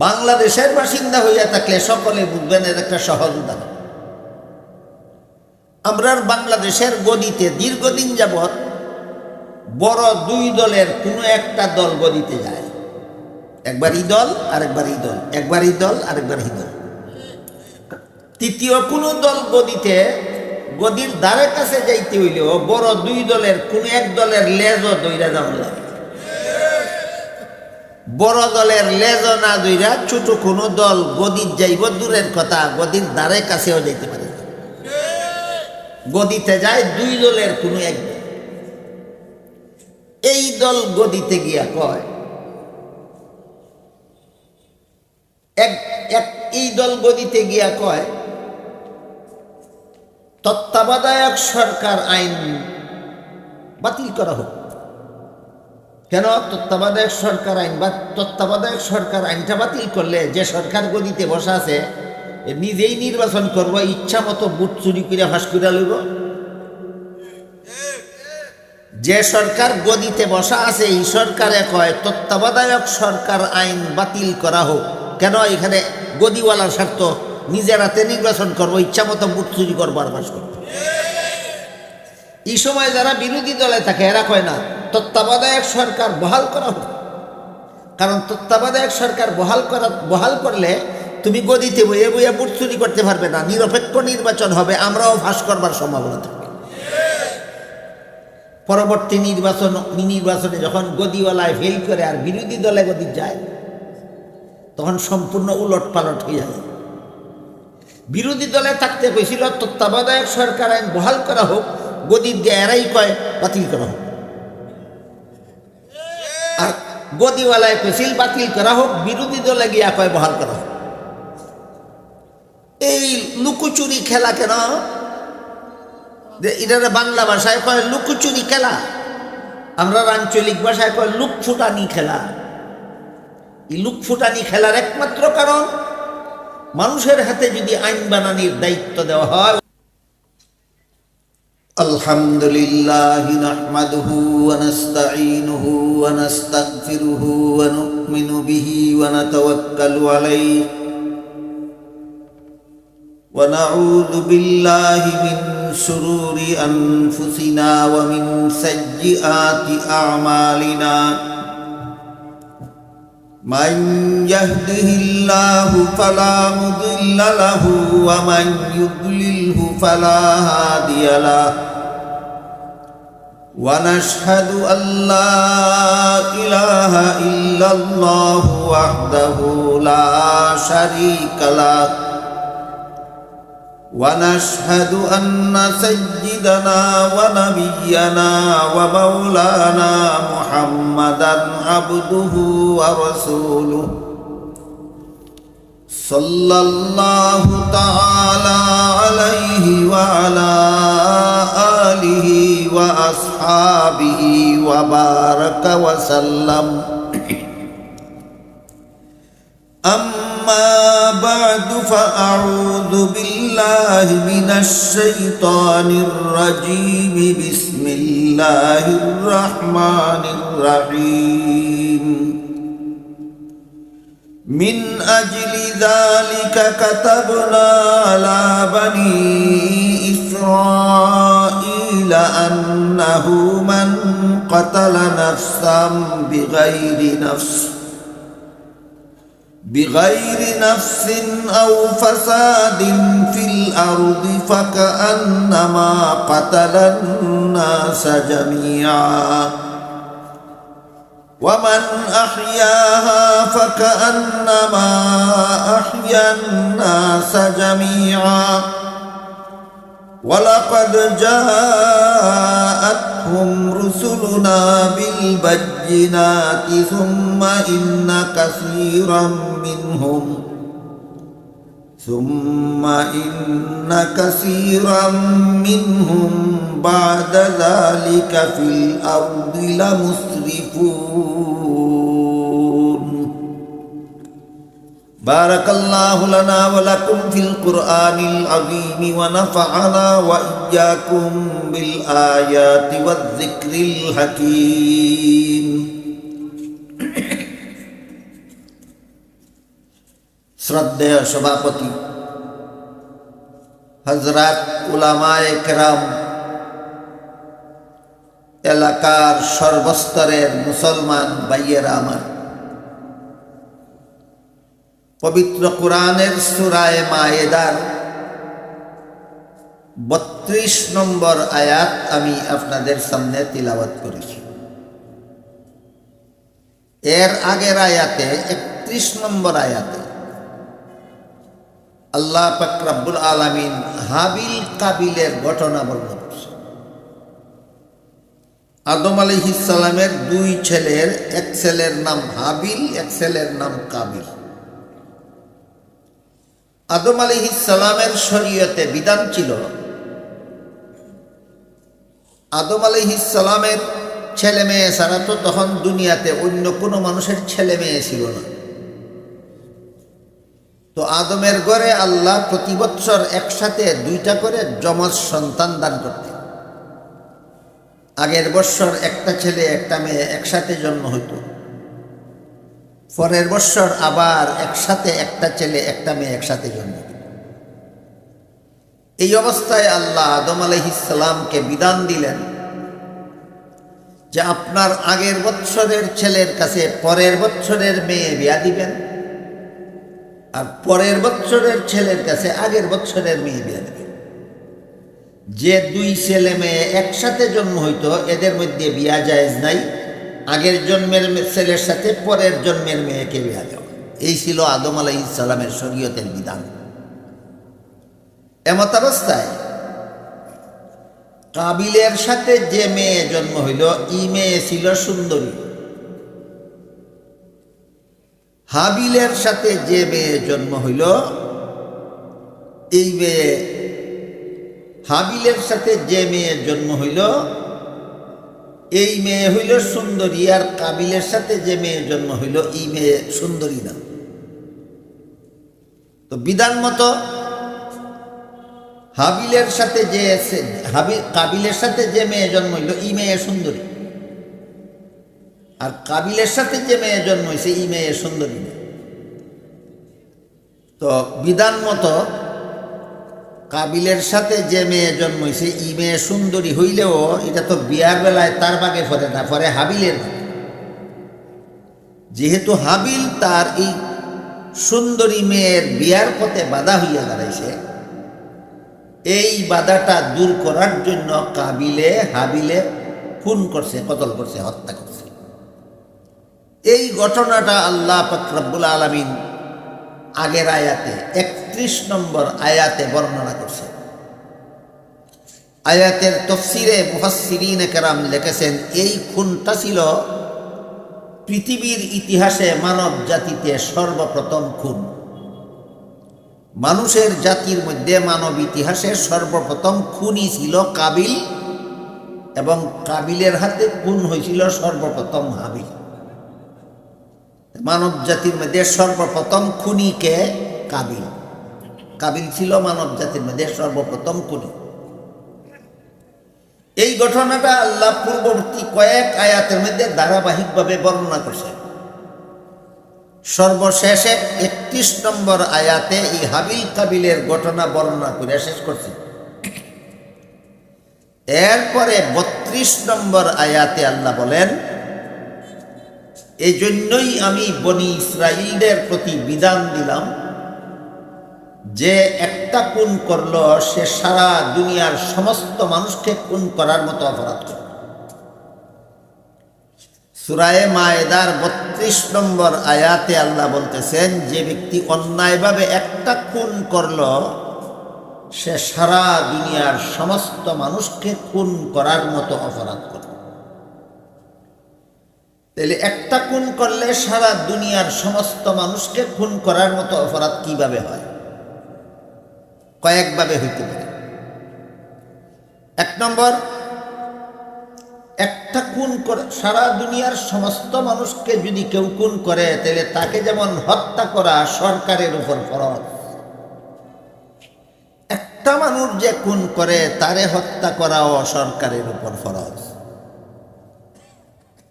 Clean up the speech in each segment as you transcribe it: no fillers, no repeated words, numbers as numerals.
বাংলাদেশের বাসিন্দা হইয়া থাকলে সকলে বুঝবেন এর একটা সহজ উদাহরণ। আমরা বাংলাদেশের গদিতে দীর্ঘদিন যাবৎ বড় দুই দলের কোনো একটা দল গদিতে যায়, একবার এই দল আরেকবার এই দল, একবার এই দল আরেকবার এই দল। তৃতীয় কোনো দল গদির দ্বারে কাছে যাইতে হইলেও বড় দুই দলের কোন এক দলের লেজও দইরা যাওয়ার লাগে। বড় দলের লেজও না দইরা ছোট কোনো দল গদির যাইব দূরের কথা, গদির দ্বারে কাছেও যাইতে পারে না। গদিতে যায় দুই দলের কোনো এক দল। এই দল গদিতে গিয়া কয় এই দল গদিতে গিয়া কয় তত্ত্বাবধায়ক সরকার আইন বাতিল করা হোক। কেন তত্ত্বাবধায়ক সরকার আইন বা তত্ত্বাবধায়ক সরকার আইনটা বাতিল করলে যে সরকার গদিতে বসা আছে নিজেই নির্বাচন করব, ইচ্ছা মতো বুট চুরি করে ফাঁস করে লইব। যে সরকার গদিতে বসা আছে এই সরকারে কয় তত্ত্বাবধায়ক সরকার আইন বাতিল করা হোক। কেন? এখানে গদিওয়ালার স্বার্থ, নিজের হাতে নির্বাচন করবো, ইচ্ছা মতো বুট চুরি করবো আর বাস করবো। এই সময় যারা বিরোধী দলে থাকে এরা কয় না তত্ত্বাবধায়ক সরকার বহাল করা হোক। কারণ তত্ত্বাবধায়ক সরকার বহাল করলে তুমি গদিতে বইয়ে বইয়ে বুট চুরি করতে পারবে না, নিরপেক্ষ নির্বাচন হবে, আমরাও ফাঁস করবার সম্ভাবনা থাকে। পরবর্তী নির্বাচনে যখন গদিওয়ালায় ফেল করে আর বিরোধী দলে গদি যায় তখন সম্পূর্ণ উলট পালট হয়ে যায়। বিরোধী দলে থাকতে হয়েছিল তত্ত্বাবধায়ক সরকার আইন বহাল করা হোক, গদির দিয়ে এরাই কয় বাতিল করা হোক। আর গদিওয়ালায় কইছিল বাতিল করা হোক, বিরোধী দলে গিয়া কয় বহাল করা হোক। এই লুকোচুরি খেলা কেন? এটা বাংলা ভাষায় কয় লুকোচুরি খেলা, আমরা আঞ্চলিক ভাষায় কয় লুকফুটানি খেলা। এই লুকফুটানি খেলার একমাত্র কারণ মানুষের হাতে যদি আইন বানানোর দায়িত্ব দেওয়া হয়। আলহামদুলিল্লাহি নাহমাদুহু ওয়া নাস্তাঈনুহু ওয়া নাস্তাগফিরুহু ওয়া নু'মিনু বিহি ওয়া নাতাওয়াক্কালু আলাইহি ওয়া নাউযু বিল্লাহি মিন শুরুরি আনফুসিনা ওয়া মিন সাইয়্যিআতি আ'মালিনা। من يهده الله فلا مضل له ومن يضلله فلا هادي له ونشهد أن لا إله إلا الله وحده لا شريك له ونشهد أن سيدنا ونبينا ومولانا محمدا عبده ورسوله صلى الله تعالى عليه وعلى آله وأصحابه وبارك وسلم. أما بعد فأعوذ بالله من الشيطان الرجيم. بسم الله الرحمن الرحيم. من أجل ذلك كتبنا على بني إسرائيل أنه من قتل نفسا بغير نفس أو فساد في الأرض فكأنما قتل الناس جميعا ومن أحياها فكأنما أحيا الناس جميعا ولقد جاءتهم رسلنا بالبينات ثم إن كثيرا منهم بعد ذلك في الأرض لمسرفون. بارك الله لنا ولكم في القرآن العظيم ونفعنا وإياكم بالآيات والذكر الحكيم. শ্রদ্ধেয় সভাপতি হযরত উলামায়ে কেরাম, এলাকার সর্বস্তরের মুসলমান ভাইয়েরা আমার, পবিত্র কোরআনের সূরা মায়েদার ৩২ নম্বর আয়াত আমি আপনাদের সামনে তিলাওয়াত করেছি। এর আগের আয়াতে ৩১ নম্বর আয়াতে আল্লাহ পাক রব্বুল আলামিন হাবিল কাবিলের ঘটনা বর্ণনা করেছেন। আদম আলাইহিস সালামের দুই ছেলের, এক ছেলের নাম হাবিল, এক ছেলের নাম কাবিল। আদম আলাইহিস সালামের শরীয়তে বিধান ছিল, আদম আলাইহিস সালামের ছেলে মেয়ে ছাড়া তো তখন দুনিয়াতে অন্য কোনো মানুষের ছেলে মেয়ে ছিল না। তো আদমের ঘরে আল্লাহ প্রতি বৎসর একসাথে দুইটা করে যমজ সন্তান দান করতেন। আগের বৎসর একটা ছেলে একটা মেয়ে একসাথে জন্ম হইত, পরের বৎসর আবার একসাথে একটা ছেলে একটা মেয়ে একসাথে জন্ম হইত। এই অবস্থায় আল্লাহ আদম আলাইহিস সালামকে বিধান দিলেন যে আপনার আগের বৎসরের ছেলের কাছে পরের বৎসরের মেয়ে বিয়া দিবেন, আর পরের বৎসরের ছেলের কাছে আগের বৎসরের মেয়ে বিয়া দিবেন। যে দুই ছেলে মেয়ে একসাথে জন্ম হইত এদের মধ্যে বিয়া জায়েজ নাই, আগের জন্মের ছেলের সাথে পরের জন্মের মেয়েকে বিয়া দেওয়া। এই ছিল আদম আলাইহিস সালামের শরীয়তের বিধান। এমত অবস্থায় কাবিলের সাথে যে মেয়ে জন্ম হইল এই মেয়ে ছিল সুন্দরী, হাবিলের সাথে যে মেয়ে জন্ম হইল এই মেয়ে, হাবিলের সাথে যে মেয়ে জন্ম হইল এই মেয়ে হইল সুন্দরী, আর কাবিলের সাথে যে মেয়ে জন্ম হইল এই মেয়ে সুন্দরী না। তো বিধান মতো হাবিলের সাথে যে কাবিলের সাথে যে মেয়ে জন্ম হইল এই মেয়ে সুন্দরী, আর কাবিলের সাথে যে মেয়ে জন্ম হয়েছে এই মেয়ে সুন্দরী না। তো বিধান মতো কাবিলের সাথে যে মেয়ে জন্ম হয়েছে এই মেয়ে সুন্দরী হইলেও এটা তো বিয়ার বেলায় তার ভাগে পড়ে না, পরে হাবিলের ভাগে। যেহেতু হাবিল তার এই সুন্দরী মেয়ের বিয়ার পথে বাধা হইয়া দাঁড়াইছে, এই বাধাটা দূর করার জন্য কাবিলে হাবিলে খুন করছে, কতল করছে, হত্যা করছে। এই ঘটনাটা আল্লাহ পাক রব্বুল আলামিন আগের আয়াতে ৩১ নম্বর আয়াতে বর্ণনা করছে। আয়াতের তাফসীরে মুফাসসিরিনে কেরাম লিখেছেন এই খুনটা ছিল পৃথিবীর ইতিহাসে মানব জাতিতে সর্বপ্রথম খুন। মানুষের জাতির মধ্যে মানব ইতিহাসের সর্বপ্রথম খুনই ছিল কাবিল, এবং কাবিলের হাতে খুন হয়েছিল সর্বপ্রথম হাবিল। মানব জাতির মধ্যে সর্বপ্রথম খুনিকে কাবিল, কাবিল ছিল মানব জাতির মধ্যে সর্বপ্রথম খুনি। এই ঘটনাটা আল্লাহ পূর্ববর্তী কয়েক আয়াতের মধ্যে ধারাবাহিকভাবে বর্ণনা করছে। সর্বশেষে ৩১ নম্বর আয়াতে এই হাবিল কাবিলের ঘটনা বর্ণনা করে শেষ করছে। এরপরে ৩২ নম্বর আয়াতে আল্লাহ বলেন, এই জন্যই আমি বনি ইসরাইলদের প্রতি বিধান দিলাম যে একটা খুন করলো সে সারা দুনিয়ার সমস্ত মানুষকে খুন করার মতো অপরাধ করল। সূরা মায়েদার ৩২ নম্বর আয়াতে আল্লাহ বলতেছেন, যে ব্যক্তি অন্যায়ভাবে একটা খুন করল সে সারা দুনিয়ার সমস্ত মানুষকে খুন করার মতো অপরাধ করল। তাহলে একটা খুন করলে সারা দুনিয়ার সমস্ত মানুষকে খুন করার মতো অপরাধ কিভাবে হয়? কয়েকভাবে হইতে পারে। এক নম্বর, একটা খুন করে সারা দুনিয়ার সমস্ত মানুষকে যদি কেউ খুন করে তাহলে তাকে যেমন হত্যা করা সরকারের উপর ফরজ, একটা মানুষ যে খুন করে তারে হত্যা করাও সরকারের উপর ফরজ।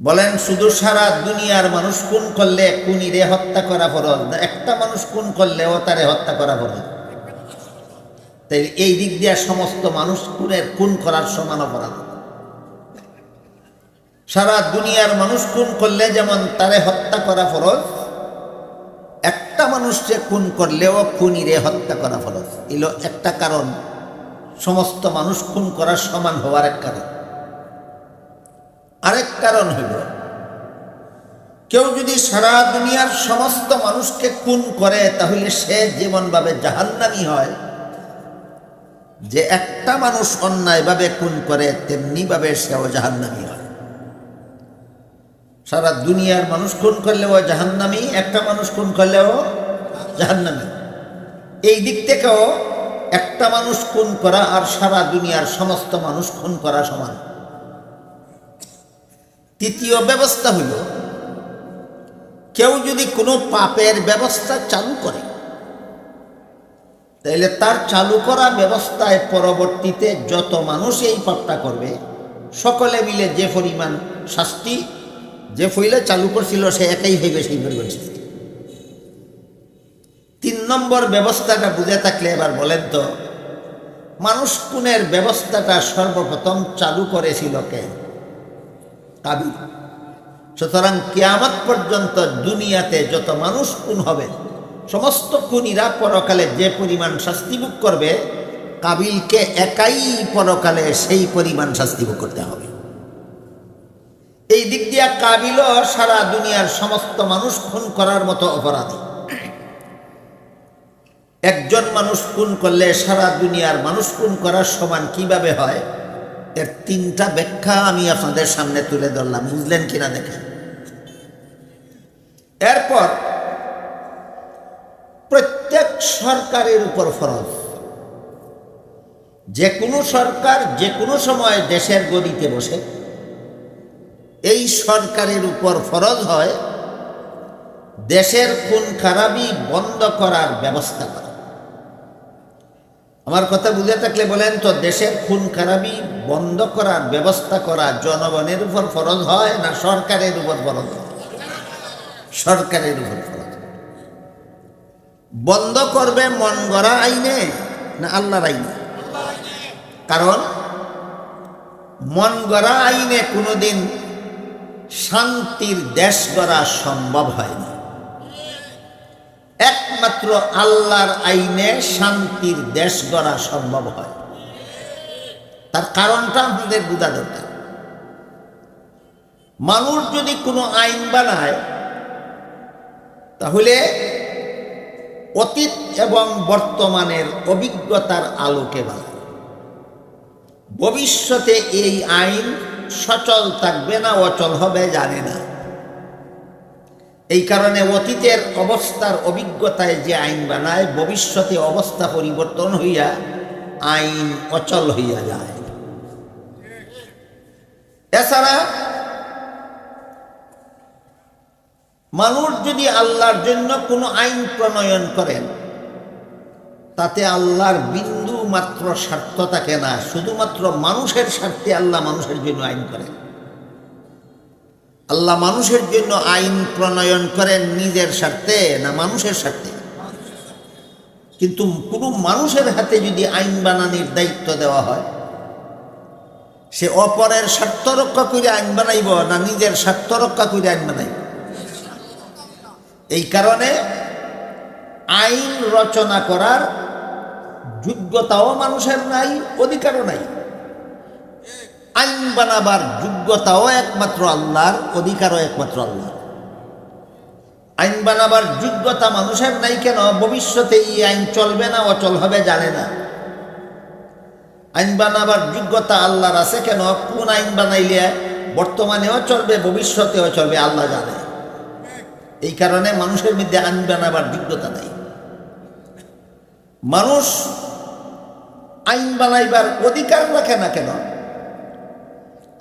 বলেন শুধু সারা দুনিয়ার মানুষ খুন করলে খুনিরে হত্যা করা ফরজ না একটা মানুষ খুন করলেও তারে হত্যা করা ফরজ? তাই এই দিক দিয়ে সমস্ত মানুষ খুন করার সমান অপরাধ। সারা দুনিয়ার মানুষ খুন করলে যেমন তারে হত্যা করা ফরজ, একটা মানুষকে খুন করলেও খুনিরে হত্যা করা ফরজ। এলো একটা কারণ, সমস্ত মানুষ খুন করার সমান হওয়ার এক কারণ। আরেক কারণ হইল, কেউ যদি সারা দুনিয়ার সমস্ত মানুষকে খুন করে তাহলে সে যেমনভাবে জাহান্নামী হয়, যে একটা মানুষ অন্যায়ভাবে খুন করে তেমনিভাবে সেও জাহান্নামী হয়। সারা দুনিয়ার মানুষ খুন করলেও জাহান্নামী, একটা মানুষ খুন করলেও জাহান্নামী। এই দিক থেকেও একটা মানুষ খুন করা আর সারা দুনিয়ার সমস্ত মানুষ খুন করা সমান। তৃতীয় ব্যবস্থা হইল, কেউ যদি কোনো পাপের ব্যবস্থা চালু করে তাইলে তার চালু করা ব্যবস্থায় পরবর্তীতে যত মানুষ এই পাপটা করবে সকলে মিলে যে পরিমাণ শাস্তি যে ফইলে চালু করছিল সে একাই হইবে সেই পরিমাণ শাস্তি। 3 নম্বর ব্যবস্থাটা বুঝে থাকলে এবার বলেন তো, মানুষ খুনের ব্যবস্থাটা সর্বপ্রথম চালু করেছিল কে? কাবিল। সুতরাং কিয়ামত পর্যন্ত দুনিয়াতে যত মানুষ খুন হবে সমস্ত খুনিরা পরকালে যে পরিমাণ শাস্তি ভোগ করবে, কাবিলকে একাই পরকালে সেই পরিমাণ শাস্তি ভোগ করতে হবে। এই দিক দিয়া কাবিলও সারা দুনিয়ার সমস্ত মানুষ খুন করার মতো অপরাধী। একজন মানুষ খুন করলে সারা দুনিয়ার মানুষ খুন করার সমান কিভাবে হয়, এর 3টা ব্যাখ্যা আমি আপনাদের সামনে তুলে ধরলাম। বুঝলেন কিনা দেখেন। এরপর প্রত্যেক সরকারের উপর ফরজ, যে কোনো সরকার যে কোনো সময় দেশের গদিতে বসে, এই সরকারের উপর ফরজ হয় দেশের খুন খারাপি বন্ধ করার ব্যবস্থা করা। আমার কথা বুঝে থাকলে বলেন তো, দেশের খুন খারাপি বন্ধ করার ব্যবস্থা করা জনগণের উপর ফরজ হয় না সরকারের উপর ফরজ হয়? সরকারের উপর ফরজ। বন্ধ করবে মন গড়া আইনে না আল্লাহর আইনে? কারণ মন গড়া আইনে কোনোদিন শান্তির দেশ গড়া সম্ভব হয় না। একমাত্র আল্লাহর আইনে শান্তির দেশ গড়া সম্ভব হয়। তার কারণটা আমাদের বোঝা দরকার। মানুষ যদি কোনো আইন বানায় তাহলে অতীত এবং বর্তমানের অভিজ্ঞতার আলোকে বানায়। ভবিষ্যতে এই আইন সচল থাকবে না অচল হবে জানে না। এই কারণে অতীতের অবস্থার অভিজ্ঞতায় যে আইন বানায়, ভবিষ্যতে অবস্থা পরিবর্তন হইয়া আইন অচল হইয়া যায়। এছাড়া মানুষ যদি আল্লাহর জন্য কোনো আইন প্রণয়ন করেন তাতে আল্লাহর বিন্দু মাত্র স্বার্থ থাকে না, শুধুমাত্র মানুষের স্বার্থে আল্লাহ মানুষের জন্য আইন করেন। আল্লাহ মানুষের জন্য আইন প্রণয়ন করেন নিজের স্বার্থে না মানুষের স্বার্থে? কিন্তু কোনো মানুষের হাতে যদি আইন বানানোর দায়িত্ব দেওয়া হয়, সে অপরের স্বার্থ রক্ষা করে আইন বানাইব না নিজের স্বার্থ রক্ষা করে আইন বানাইব? এই কারণে আইন রচনা করার যোগ্যতাও মানুষের নাই, অধিকারও নাই। আইন বানাবার যোগ্যতাও একমাত্র আল্লাহর, অধিকারও একমাত্র আল্লাহর। আইন বানাবার যোগ্যতা মানুষের নাই কেন? ভবিষ্যতে এই আইন চলবে না অচল হবে জানে না। আইন বানাবার যোগ্যতা আল্লাহর আছে কেন? কোন আইন বানাইলে বর্তমানেও চলবে ভবিষ্যতেও চলবে আল্লাহ জানে। এই কারণে মানুষের মধ্যে আইন বানাবার যোগ্যতা নাই। মানুষ আইন বানাইবার অধিকার রাখে না কেন?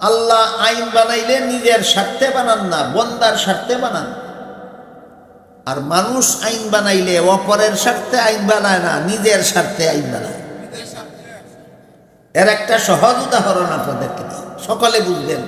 আল্লাহ আইন বানাইলে নিজের স্বার্থে বানান না, বন্দার স্বার্থে বানান। আর মানুষ আইন বানাইলে অপরের স্বার্থে আইন বানায় না, নিজের স্বার্থে আইন বানায়। এর একটা সহজ উদাহরণ আপনাদেরকে দিই, সকলে বুঝবেন।